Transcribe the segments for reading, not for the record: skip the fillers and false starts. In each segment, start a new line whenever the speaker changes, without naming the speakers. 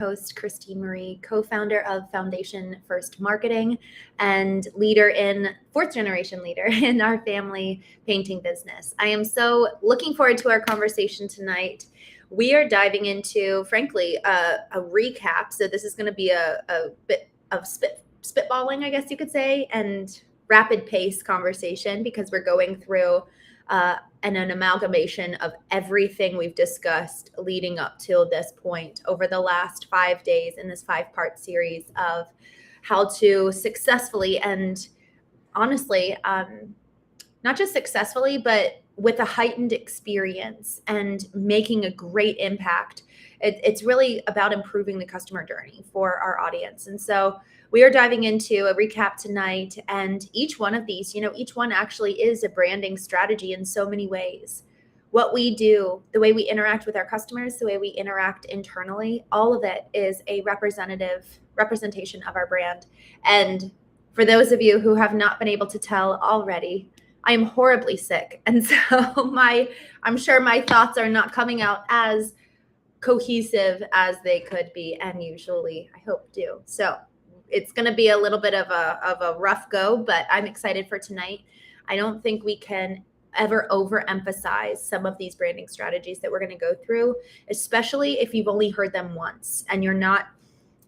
Host Christene Marie, co-founder of Foundation First Marketing and leader in fourth generation leader in our family painting business. I am so looking forward to our conversation tonight. We are diving into, frankly, a recap. So this is going to be a bit of spitballing, I guess you could say, and rapid pace conversation because we're going through and an amalgamation of everything we've discussed leading up till this point over the last 5 days in this 5-part series of how to successfully and honestly, not just successfully, but with a heightened experience and making a great impact. It's really about improving the customer journey for our audience. And so we are diving into a recap tonight, and each one of these, each one actually is a branding strategy in so many ways. What we do, the way we interact with our customers, the way we interact internally, all of it is a representation of our brand. And for those of you who have not been able to tell already, I am horribly sick. And so I'm sure my thoughts are not coming out as cohesive as they could be and usually, I hope, do. So it's going to be a little bit of a rough go, but I'm excited for tonight. I don't think we can ever overemphasize some of these branding strategies that we're going to go through, especially if you've only heard them once and you're not.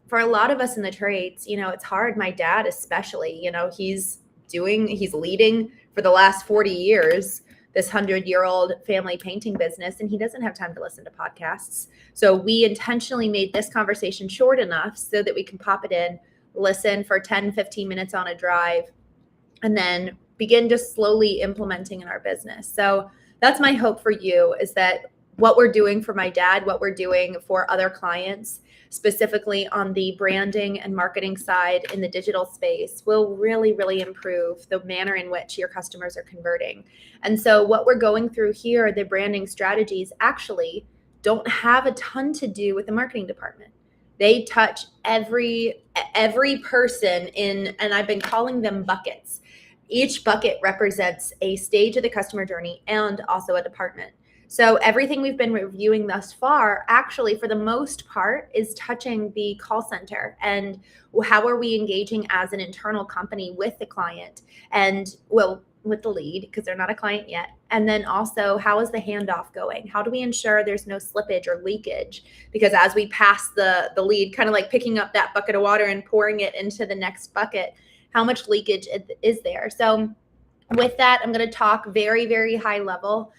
For a lot of us in the trades, it's hard. My dad, especially, he's leading for the last 40 years, this 100-year-old family painting business, and he doesn't have time to listen to podcasts. So we intentionally made this conversation short enough so that we can pop it in, listen for 10, 15 minutes on a drive, and then begin just slowly implementing in our business. So that's my hope for you, is that what we're doing for my dad, what we're doing for other clients, specifically on the branding and marketing side in the digital space, will really, really improve the manner in which your customers are converting. And so what we're going through here, the branding strategies, actually don't have a ton to do with the marketing department. They touch every person in, and I've been calling them buckets. Each bucket represents a stage of the customer journey and also a department. So everything we've been reviewing thus far, actually, for the most part, is touching the call center and how are we engaging as an internal company with the client and, well, with the lead, because they're not a client yet. And then also, how is the handoff going? How do we ensure there's no slippage or leakage? Because as we pass the lead, kind of like picking up that bucket of water and pouring it into the next bucket, how much leakage is there? So with that, I'm going to talk very, very high level.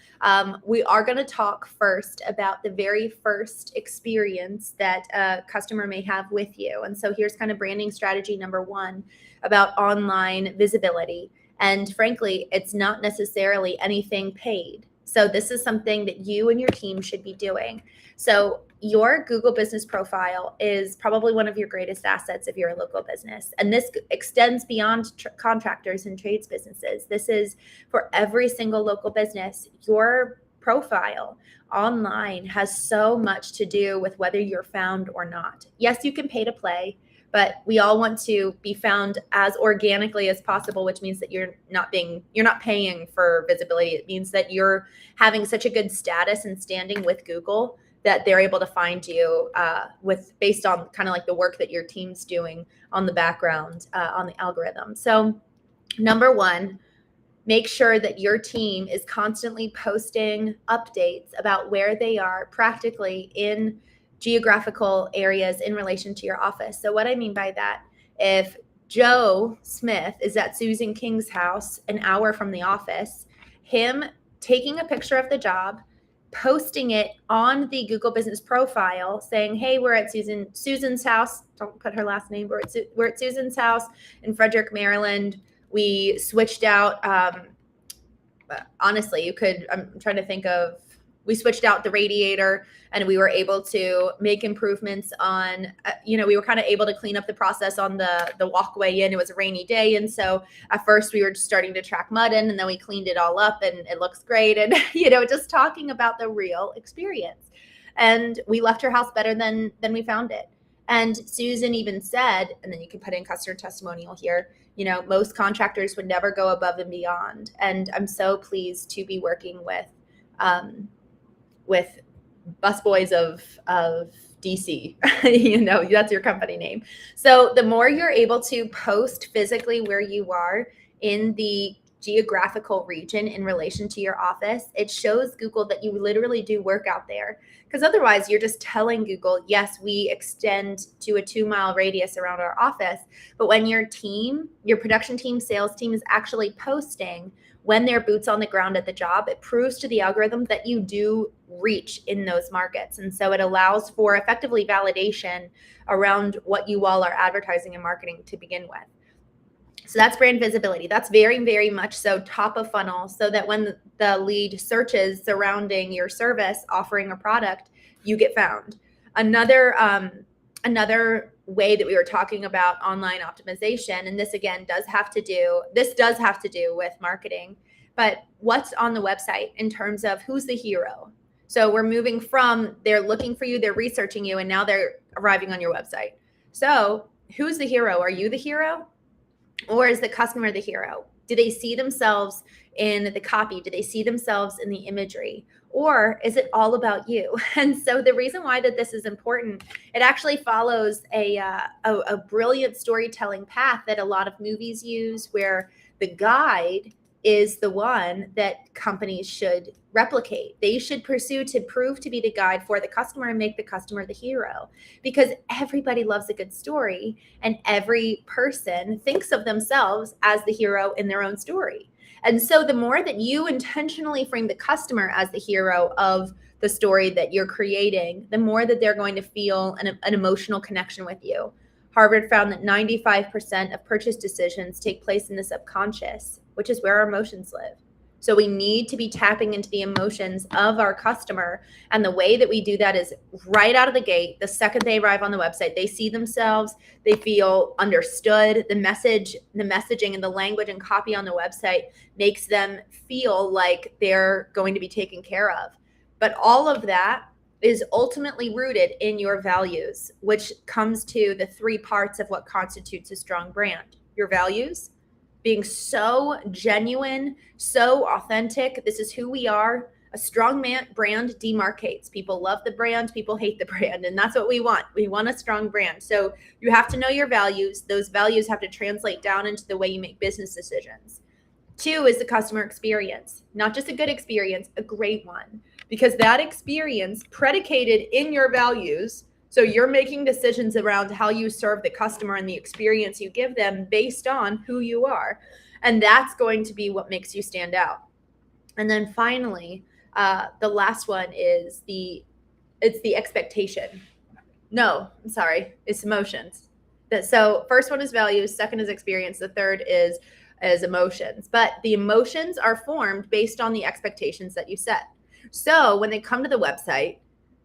We are going to talk first about the very first experience that a customer may have with you. And so here's kind of branding strategy number 1 about online visibility. And frankly, it's not necessarily anything paid. So this is something that you and your team should be doing. So your Google business profile is probably one of your greatest assets if you're a local business. And this extends beyond contractors and trades businesses. This is for every single local business. Your profile online has so much to do with whether you're found or not. Yes, you can pay to play, but we all want to be found as organically as possible, which means that you're not paying for visibility. It means that you're having such a good status and standing with Google that they're able to find you based on kind of like the work that your team's doing on the background on the algorithm. So number 1, make sure that your team is constantly posting updates about where they are practically in geographical areas in relation to your office. So what I mean by that, if Joe Smith is at Susan King's house an hour from the office, him taking a picture of the job, posting it on the Google business profile saying, hey, we're at Susan's house. Don't put her last name. We're at Susan's house in Frederick, Maryland. We switched out, honestly, I'm trying to think of, we switched out the radiator and we were able to make improvements on, we were kind of able to clean up the process on the walkway in. It was a rainy day. And so at first we were just starting to track mud in, and then we cleaned it all up and it looks great. And, just talking about the real experience. And we left her house better than we found it. And Susan even said, and then you can put in customer testimonial here, most contractors would never go above and beyond. And I'm so pleased to be working with busboys of DC, that's your company name. So the more you're able to post physically where you are in the geographical region in relation to your office, it shows Google that you literally do work out there. Because otherwise you're just telling Google, yes, we extend to a 2-mile radius around our office. But when your team, your production team, sales team is actually posting when they're boots on the ground at the job, it proves to the algorithm that you do reach in those markets. And so it allows for effectively validation around what you all are advertising and marketing to begin with. So that's brand visibility. That's very, very much so top of funnel, so that when the lead searches surrounding your service, offering a product, you get found. Another way that we were talking about online optimization, and this again does have to do with marketing, but what's on the website in terms of who's the hero. So we're moving from they're looking for you, they're researching you, and now they're arriving on your website. So who's the hero? Are you the hero? Or is the customer the hero? Do they see themselves in the copy? Do they see themselves in the imagery? Or is it all about you? And so the reason why that this is important, it actually follows a brilliant storytelling path that a lot of movies use, where the guide is the one that companies should replicate. They should pursue to prove to be the guide for the customer and make the customer the hero, because everybody loves a good story and every person thinks of themselves as the hero in their own story. And so the more that you intentionally frame the customer as the hero of the story that you're creating, the more that they're going to feel an emotional connection with you. Harvard found that 95% of purchase decisions take place in the subconscious, which is where our emotions live. So we need to be tapping into the emotions of our customer. And the way that we do that is right out of the gate. The second they arrive on the website, they see themselves, they feel understood. The messaging and the language and copy on the website makes them feel like they're going to be taken care of. But all of that is ultimately rooted in your values, which comes to the 3 parts of what constitutes a strong brand. Your values, being so genuine, so authentic. This is who we are. A strong brand demarcates. People love the brand, people hate the brand, and that's what we want. We want a strong brand. So you have to know your values. Those values have to translate down into the way you make business decisions. 2 is the customer experience. Not just a good experience, a great one. Because that experience predicated in your values, so you're making decisions around how you serve the customer and the experience you give them based on who you are. And that's going to be what makes you stand out. And then finally, the last one is it's the expectation. No, I'm sorry, it's emotions. So first one is values, second is experience, the third is emotions. But the emotions are formed based on the expectations that you set. So when they come to the website,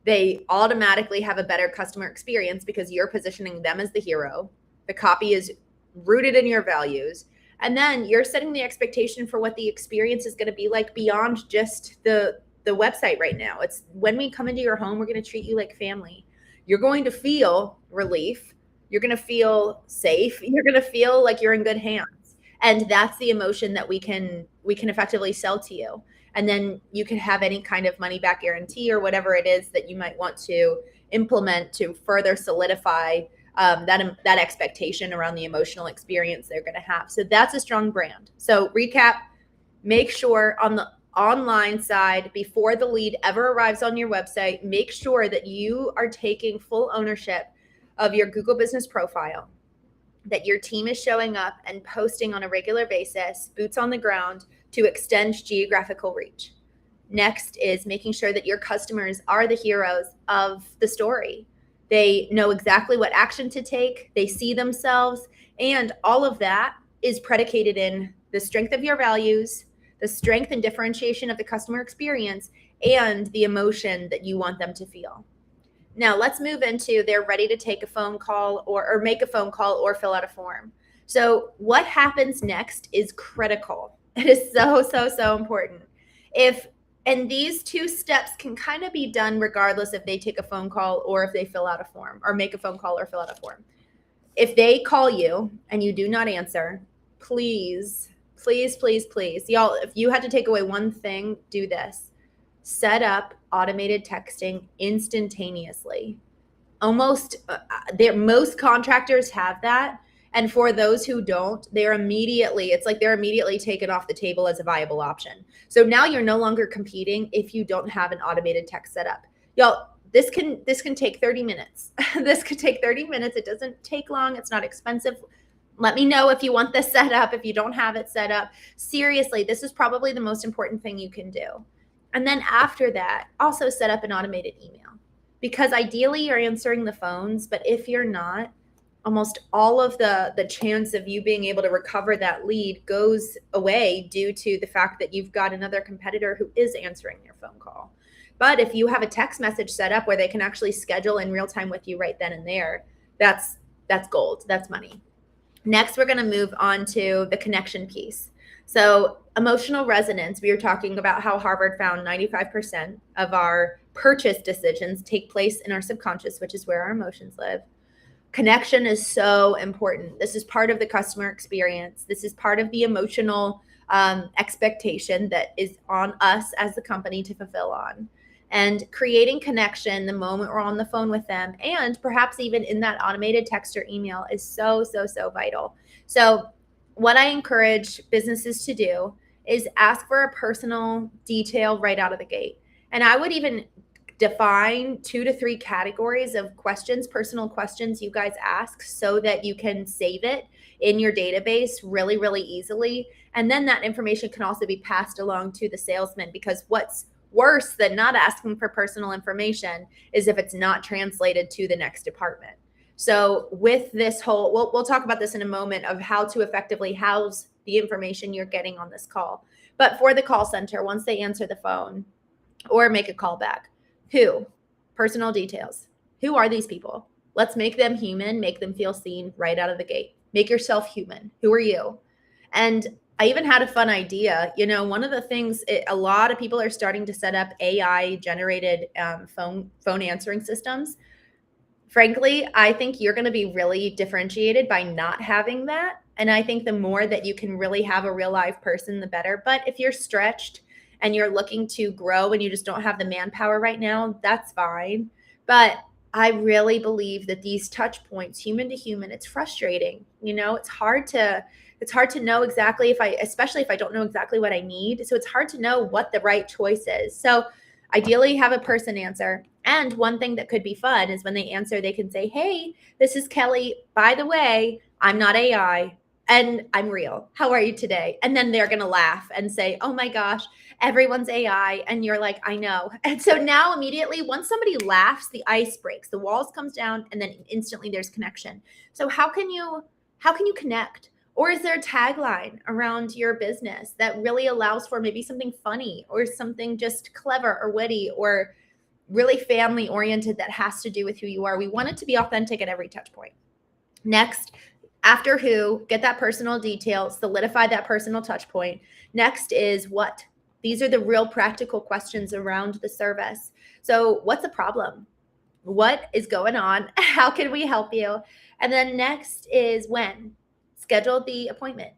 they automatically have a better customer experience because you're positioning them as the hero. The copy is rooted in your values. And then you're setting the expectation for what the experience is going to be like beyond just the website right now. It's when we come into your home, we're going to treat you like family. You're going to feel relief. You're going to feel safe. You're going to feel like you're in good hands. And that's the emotion that we can effectively sell to you. And then you can have any kind of money back guarantee or whatever it is that you might want to implement to further solidify that expectation around the emotional experience they're going to have. So that's a strong brand. So recap, make sure on the online side, before the lead ever arrives on your website, make sure that you are taking full ownership of your Google business profile, that your team is showing up and posting on a regular basis, boots on the ground, to extend geographical reach. Next is making sure that your customers are the heroes of the story. They know exactly what action to take. They see themselves. And all of that is predicated in the strength of your values, the strength and differentiation of the customer experience, and the emotion that you want them to feel. Now let's move into they're ready to take a phone call or make a phone call or fill out a form. So what happens next is critical. It is so important. And these 2 steps can kind of be done regardless if they take a phone call or if they fill out a form or make a phone call or fill out a form. If they call you and you do not answer, please, y'all, if you had to take away one thing, do this. Set up automated texting instantaneously. most contractors have that. And for those who don't, they're immediately taken off the table as a viable option. So now you're no longer competing if you don't have an automated text set up. Y'all, this can take 30 minutes. This could take 30 minutes. It doesn't take long. It's not expensive. Let me know if you want this set up, if you don't have it set up. Seriously, this is probably the most important thing you can do. And then after that, also set up an automated email, because ideally you're answering the phones, but if you're not, almost all of the chance of you being able to recover that lead goes away due to the fact that you've got another competitor who is answering your phone call. But if you have a text message set up where they can actually schedule in real time with you right then and there, that's gold. That's money. Next, we're going to move on to the connection piece. So emotional resonance, we were talking about how Harvard found 95% of our purchase decisions take place in our subconscious, which is where our emotions live. Connection is so important. This is part of the customer experience. This is part of the emotional expectation that is on us as the company to fulfill on. And creating connection the moment we're on the phone with them, and perhaps even in that automated text or email, is so vital. So what I encourage businesses to do is ask for a personal detail right out of the gate. And I would even define 2 to 3 categories of questions, personal questions you guys ask, so that you can save it in your database really easily. And then that information can also be passed along to the salesman, because what's worse than not asking for personal information is if it's not translated to the next department. So with this whole, we'll talk about this in a moment, of how to effectively house the information you're getting on this call. But for the call center, once they answer the phone or make a call back, who? Personal details. Who are these people? Let's make them human, make them feel seen right out of the gate. Make yourself human. Who are you? And I even had a fun idea. One of the things, a lot of people are starting to set up AI generated phone answering systems. Frankly, I think you're going to be really differentiated by not having that. And I think the more that you can really have a real live person, the better. But if you're stretched and you're looking to grow and you just don't have the manpower right now, that's fine. But I really believe that these touch points, human to human, it's frustrating. It's hard to know exactly, especially if I don't know exactly what I need. So it's hard to know what the right choice is. So ideally have a person answer. And one thing that could be fun is when they answer, they can say, "Hey, this is Kelly. By the way, I'm not AI and I'm real. How are you today?" And then they're going to laugh and say, "Oh my gosh, everyone's AI." And you're like, "I know." And so now immediately, once somebody laughs, the ice breaks, the walls comes down, and then instantly there's connection. So how can you connect? Or is there a tagline around your business that really allows for maybe something funny or something just clever or witty or really family oriented that has to do with who you are? We want it to be authentic at every touch point. Next, after who, get that personal detail, solidify that personal touch point. Next is what? These are the real practical questions around the service. So what's the problem? What is going on? How can we help you? And then next is when. Schedule the appointment.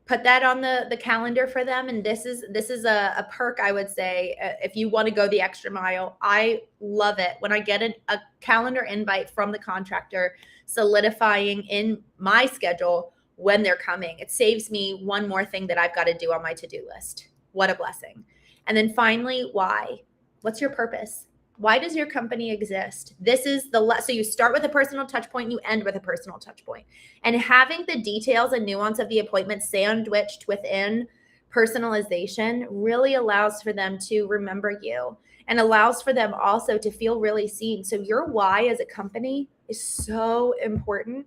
Put that on the calendar for them. And this is a perk, I would say, if you want to go the extra mile. I love it when I get a calendar invite from the contractor solidifying in my schedule when they're coming. It saves me one more thing that I've got to do on my to-do list. What a blessing. And then finally, why? What's your purpose? Why does your company exist? This is so you start with a personal touch point, you end with a personal touch point. And having the details and nuance of the appointment sandwiched within personalization really allows for them to remember you and allows for them also to feel really seen. So your why as a company is so important,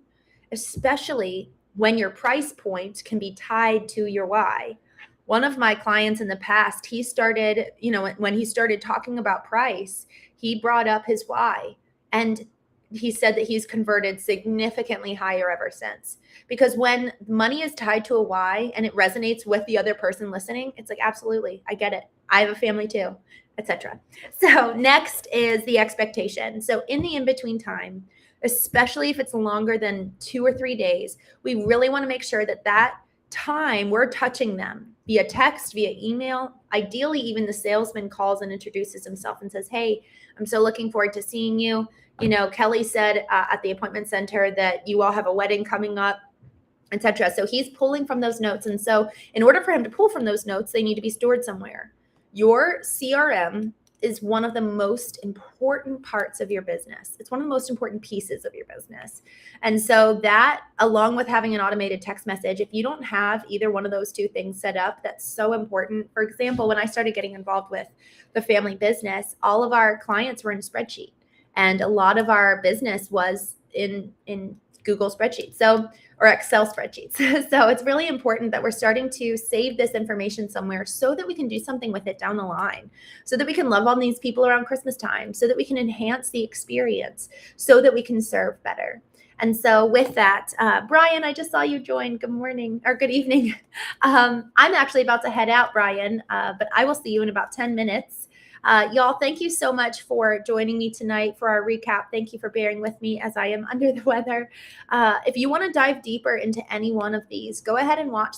especially when your price point can be tied to your why. One of my clients in the past, he started, when he started talking about price, he brought up his why. And he said that he's converted significantly higher ever since. Because when money is tied to a why and it resonates with the other person listening, it's like, absolutely, I get it. I have a family too, etc. So next is the expectation. So in the in-between time, especially if it's longer than 2 or 3 days, we really want to make sure that time we're touching them via text, via email, ideally, even the salesman calls and introduces himself and says, hey, I'm so looking forward to seeing you. Kelly said at the appointment center that you all have a wedding coming up, etc. So he's pulling from those notes. And so in order for him to pull from those notes, they need to be stored somewhere. Your CRM is one of the most important parts of your business. It's one of the most important pieces of your business. And so that, along with having an automated text message, if you don't have either one of those two things set up, that's so important. For example, when I started getting involved with the family business, all of our clients were in a spreadsheet, and a lot of our business was in Google spreadsheets. Or Excel spreadsheets. So it's really important that we're starting to save this information somewhere so that we can do something with it down the line, so that we can love on these people around Christmas time, so that we can enhance the experience, so that we can serve better. And so with that, Brian, I just saw you join. Good morning or good evening. I'm actually about to head out, Brian, but I will see you in about 10 minutes. Y'all, thank you so much for joining me tonight for our recap. Thank you for bearing with me as I am under the weather. If you want to dive deeper into any one of these, go ahead and watch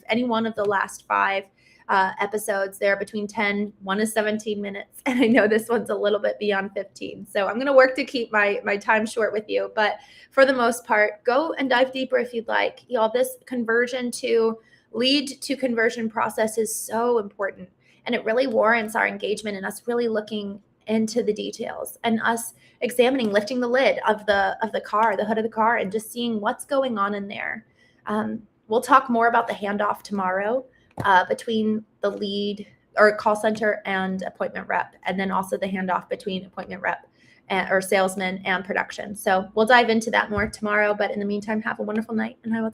any one of the last five episodes. They're between 10, one is 17 minutes, and I know this one's a little bit beyond 15. So I'm going to work to keep my time short with you. But for the most part, go and dive deeper if you'd like. Y'all, this conversion to lead to conversion process is so important. And it really warrants our engagement and us really looking into the details and us examining, lifting the lid of the car, the hood of the car, and just seeing what's going on in there. We'll talk more about the handoff tomorrow between the lead or call center and appointment rep, and then also the handoff between appointment rep or salesman and production. So we'll dive into that more tomorrow. But in the meantime, have a wonderful night, and I will